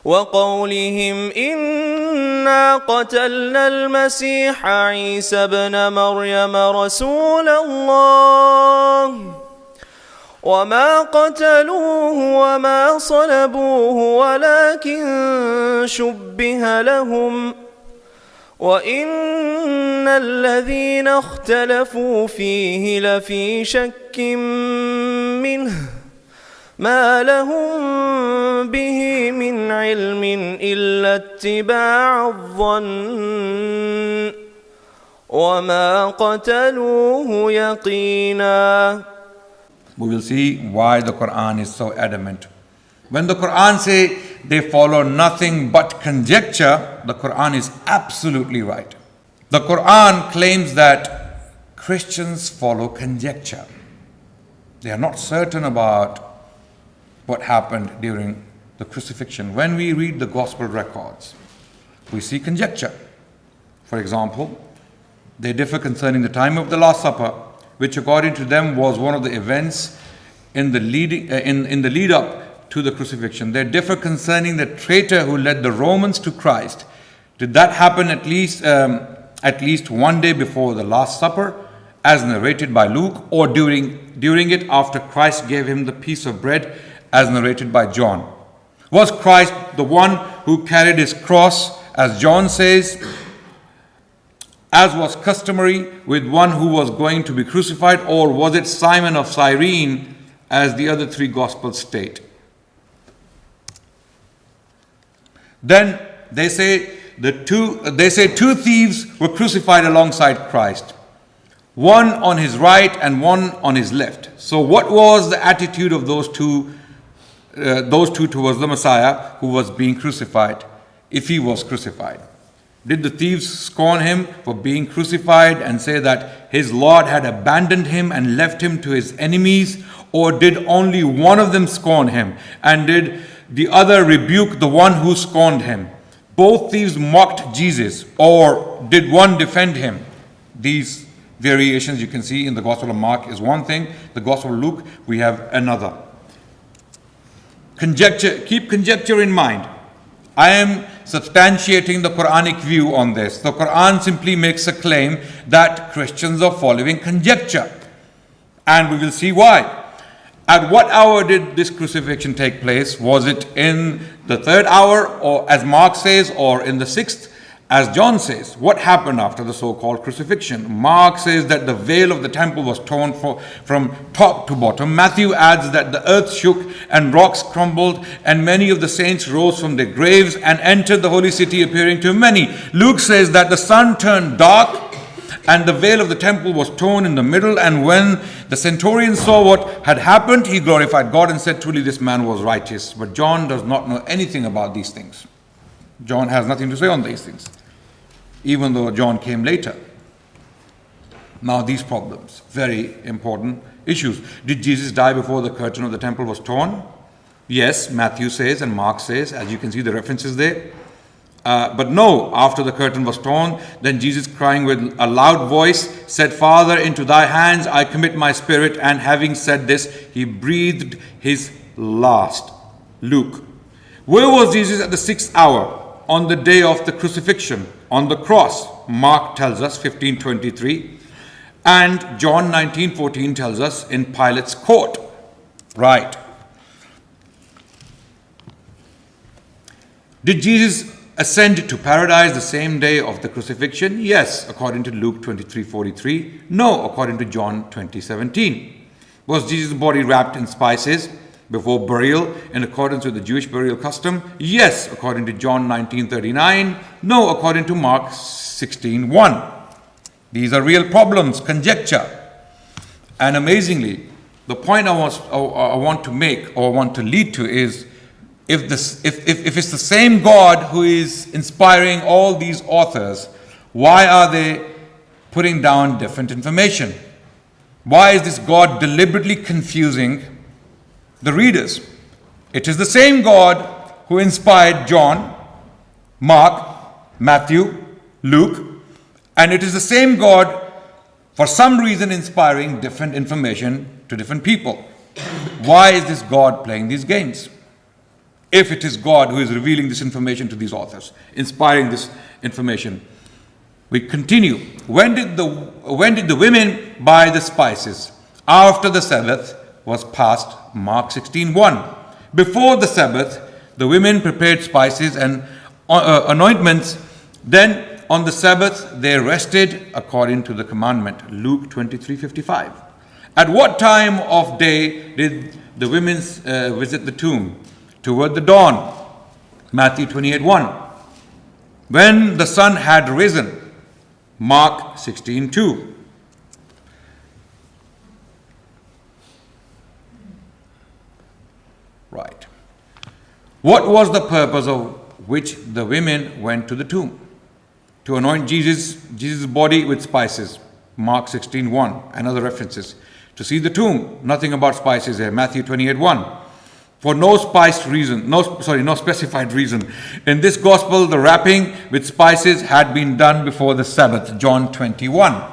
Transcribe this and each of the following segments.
وقولهم إنا قتلنا المسيح عيسى ابن مريم رسول الله وما قتلوه وما صلبوه ولكن شبه لهم وإن الذين اختلفوا فيه لفي شك منه ما لهم به من علم إلا اتباع الظن وما قتلوه يقينا. We will see why the Qur'an is so adamant. When the Qur'an say they follow nothing but conjecture, the Qur'an is absolutely right. The Qur'an claims that Christians follow conjecture. They are not certain about what happened during the crucifixion. When we read the gospel records, we see conjecture. For example, they differ concerning the time of the Last Supper, which according to them was one of the events in the lead up to the crucifixion. They differ concerning the traitor who led the Romans to Christ. Did that happen at least one day before the Last Supper, as narrated by Luke, or during it after Christ gave him the piece of bread, as narrated by John? Was Christ the one who carried his cross, as John says, as was customary with one who was going to be crucified, or was it Simon of Cyrene, as the other three Gospels state? Then they say two thieves were crucified alongside Christ, one on his right and one on his left. So what was the attitude of those two towards the Messiah who was being crucified, if he was crucified? Did the thieves scorn him for being crucified and say that his Lord had abandoned him and left him to his enemies? Or did only one of them scorn him? And did the other rebuke the one who scorned him? Both thieves mocked Jesus, or did one defend him? These variations you can see in the Gospel of Mark is one thing. The Gospel of Luke, we have another. Conjecture, keep conjecture in mind. I am substantiating the Quranic view on this. The Quran simply makes a claim that Christians are following conjecture. And we will see why. At what hour did this crucifixion take place? Was it in the third hour, or as Mark says, or in the sixth, as John says? What happened after the so-called crucifixion? Mark says that the veil of the temple was torn from top to bottom. Matthew adds that the earth shook and rocks crumbled, and many of the saints rose from their graves and entered the holy city, appearing to many. Luke says that the sun turned dark and the veil of the temple was torn in the middle, and when the centurion saw what had happened, he glorified God and said, truly this man was righteous. But John does not know anything about these things. John has nothing to say on these things, even though John came later. Now these problems, very important issues. Did Jesus die before the curtain of the temple was torn? Yes, Matthew says and Mark says, as you can see the references there. But no, after the curtain was torn, then Jesus, crying with a loud voice, said, Father, into thy hands I commit my spirit. And having said this, he breathed his last. Luke. Where was Jesus at the 6th hour? On the day of the crucifixion, on the cross. Mark tells us 15:23, and John 19:14 tells us in Pilate's court. Right. Did Jesus ascend to paradise the same day of the crucifixion? Yes, according to Luke 23:43. No, according to John 20:17. Was Jesus' body wrapped in spices before burial in accordance with the Jewish burial custom? Yes, according to John 19:39. No, according to Mark 16:1. These are real problems, conjecture. And amazingly, the point I want to make, or want to lead to, is if it's the same God who is inspiring all these authors, why are they putting down different information? Why is this God deliberately confusing the readers? It is the same God who inspired John, Mark, Matthew, Luke, and it is the same God for some reason inspiring different information to different people. Why is this God playing these games? if it is God who is revealing this information to these authors, inspiring this information. We continue. When did the women buy the spices? After the Sabbath was past, Mark 16:1. Before the Sabbath, the women prepared spices and anointments. Then on the Sabbath, they rested according to the commandment, Luke 23:55. At what time of day did the women visit the tomb? Toward the dawn, Matthew 28:1. When the sun had risen, Mark 16:2. Right. What was the purpose of which the women went to the tomb? To anoint Jesus' body with spices, Mark 16:1, and other references. To see the tomb, nothing about spices here, Matthew 28:1. For no specified reason. In this gospel, the wrapping with spices had been done before the Sabbath, John 21.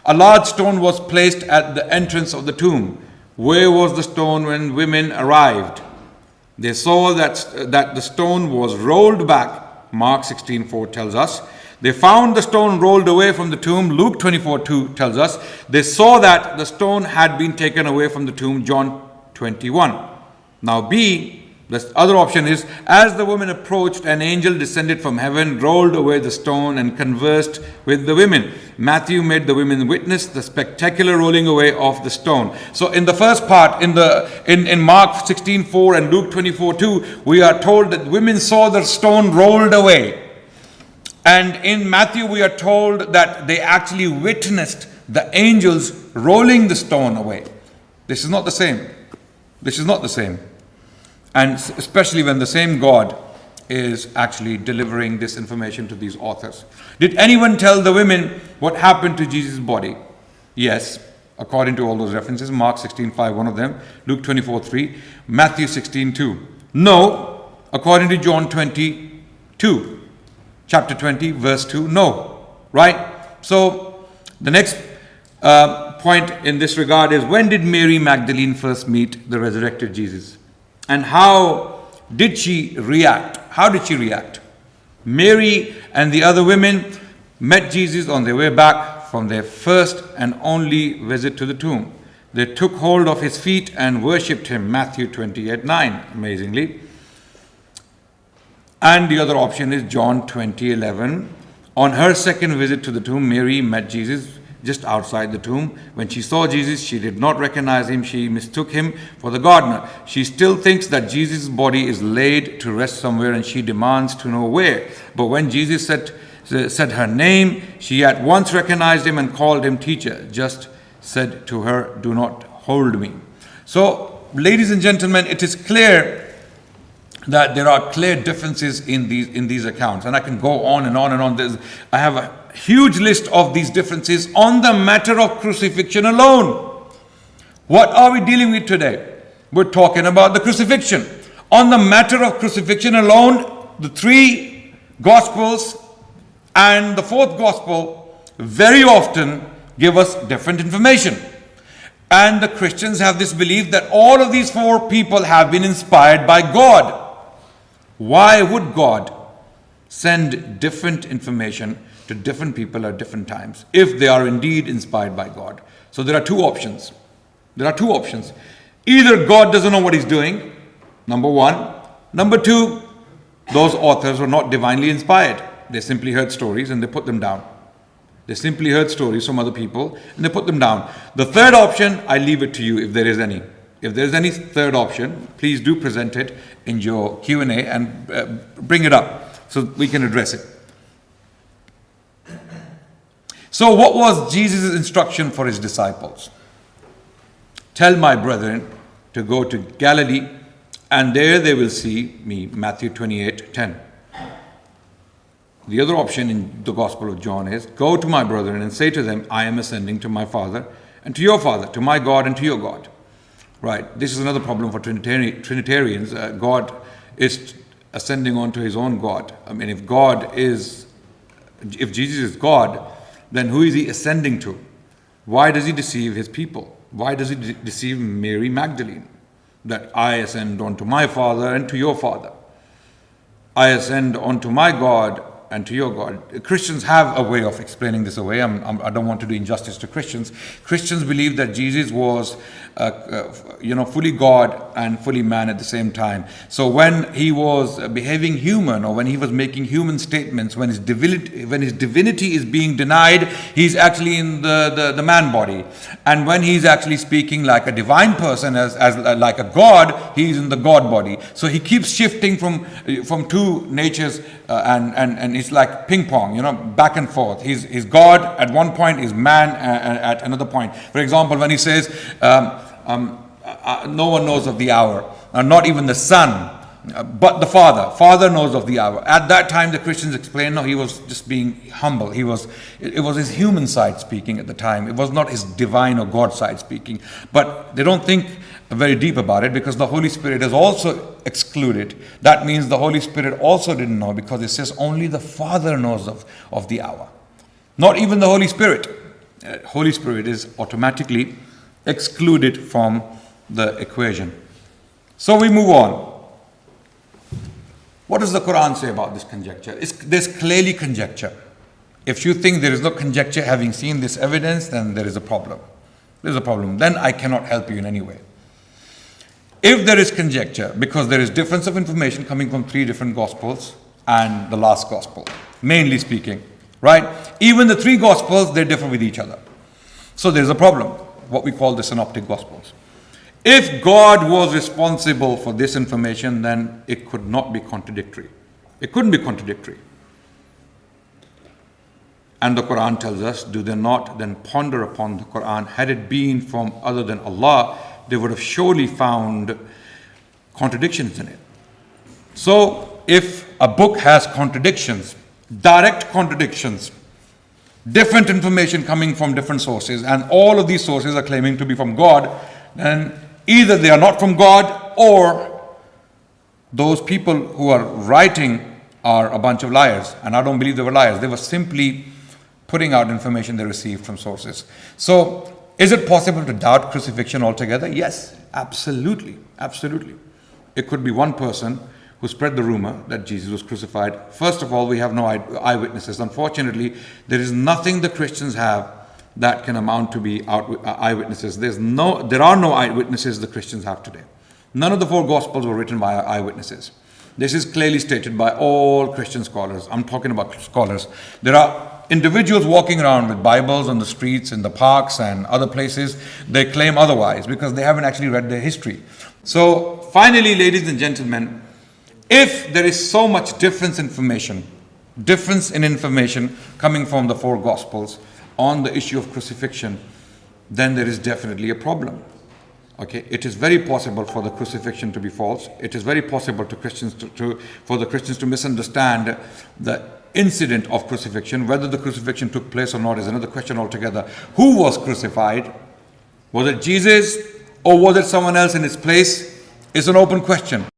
A large stone was placed at the entrance of the tomb. Where was the stone when women arrived? They saw that the stone was rolled back, Mark 16:4 tells us. They found the stone rolled away from the tomb, Luke 24:2 tells us. They saw that the stone had been taken away from the tomb, John 21. Now B, the other option is, as the woman approached, an angel descended from heaven, rolled away the stone and conversed with the women. Matthew made the women witness the spectacular rolling away of the stone. So in the first part, in Mark 16:4 and Luke 24:2, we are told that women saw the stone rolled away. And in Matthew, we are told that they actually witnessed the angels rolling the stone away. This is not the same. This is not the same. And especially when the same God is actually delivering this information to these authors. Did anyone tell the women what happened to Jesus' body? Yes, according to all those references. Mark 16:5, one of them. Luke 24:3. Matthew 16:2. No, according to John 22. Chapter 20, verse 2, no. Right? So, the next point in this regard is, when did Mary Magdalene first meet the resurrected Jesus? And how did she react? How did she react? Mary and the other women met Jesus on their way back from their first and only visit to the tomb. They took hold of his feet and worshipped him, Matthew 28:9, amazingly. And the other option is John 20:11. On her second visit to the tomb, Mary met Jesus just outside the tomb. When she saw Jesus, she did not recognize him. She mistook him for the gardener. She still thinks that Jesus' body is laid to rest somewhere, and she demands to know where. But when Jesus said her name, she at once recognized him and called him teacher. Just said to her, do not hold me. So, ladies and gentlemen, it is clear that there are clear differences in these accounts, and I can go on and on and on. I have a huge list of these differences on the matter of crucifixion alone. What are we dealing with today? We're talking about the crucifixion. On the matter of crucifixion alone, the three gospels and the fourth gospel very often give us different information. And the Christians have this belief that all of these four people have been inspired by God. Why would God send different information to different people at different times if they are indeed inspired by God? So there are two options. Either God doesn't know what he's doing, number one. Number two, those authors were not divinely inspired. They simply heard stories and they put them down. They simply heard stories from other people and they put them down. The third option, I leave it to you if there is any. If there's any third option, please do present it in your Q&A and bring it up so we can address it. So what was Jesus' instruction for his disciples? Tell my brethren to go to Galilee, and there they will see me, Matthew 28:10. The other option in the Gospel of John is, go to my brethren and say to them, I am ascending to my Father and to your Father, to my God and to your God. Right, this is another problem for Trinitarians. God is ascending on to his own God. I mean, if Jesus is God, then who is he ascending to? Why does he deceive his people? Why does he deceive Mary Magdalene? that I ascend unto my Father and to your Father. I ascend unto my God and to your God. Christians have a way of explaining this away. I don't want to do injustice to Christians. Christians believe that Jesus was, fully God and fully man at the same time. So when he was behaving human, or when he was making human statements, when his divinity is being denied, he's actually in the man body. And when he's actually speaking like a divine person, as like a God, he's in the God body. So he keeps shifting from two natures, and it's like ping pong, back and forth. He's God at one point, he's man at another point. For example, when he says, no one knows of the hour, not even the Son, but the Father. Father knows of the hour. At that time, the Christians explained, no, he was just being humble. It was his human side speaking at the time. It was not his divine or God side speaking. But they don't think very deep about it, because the Holy Spirit is also excluded. That means the Holy Spirit also didn't know, because it says only the Father knows of the hour. Not even the Holy Spirit. Holy Spirit is automatically excluded from the equation. So we move on. What does the Quran say about this conjecture? There's clearly conjecture. If you think there is no conjecture having seen this evidence, then there is a problem. There's a problem. Then I cannot help you in any way. If there is conjecture, because there is difference of information coming from 3 different Gospels and the last Gospel, mainly speaking, right? Even the 3 Gospels, they differ with each other. So there's a problem, what we call the Synoptic Gospels. If God was responsible for this information, then it could not be contradictory. It couldn't be contradictory. And the Quran tells us, do they not then ponder upon the Quran? Had it been from other than Allah, they would have surely found contradictions in it. So if a book has contradictions, direct contradictions, different information coming from different sources, and all of these sources are claiming to be from God, then either they are not from God, or those people who are writing are a bunch of liars. And I don't believe they were liars. They were simply putting out information they received from sources. So is it possible to doubt crucifixion altogether? Yes, absolutely. Absolutely. It could be one person who spread the rumor that Jesus was crucified. First of all, we have no eyewitnesses. Unfortunately, there is nothing the Christians have that can amount to be eyewitnesses. There are no eyewitnesses the Christians have today. None of the 4 Gospels were written by eyewitnesses. This is clearly stated by all Christian scholars. I'm talking about scholars. There are individuals walking around with Bibles on the streets, in the parks and other places. They claim otherwise because they haven't actually read their history. So finally, ladies and gentlemen, if there is so much difference in information coming from the 4 Gospels on the issue of crucifixion, then there is definitely a problem. Okay, it is very possible for the crucifixion to be false. It is very possible for the Christians to misunderstand the incident of crucifixion. Whether the crucifixion took place or not is another question altogether. Who was crucified? Was it Jesus, or was it someone else in its place? It's an open question.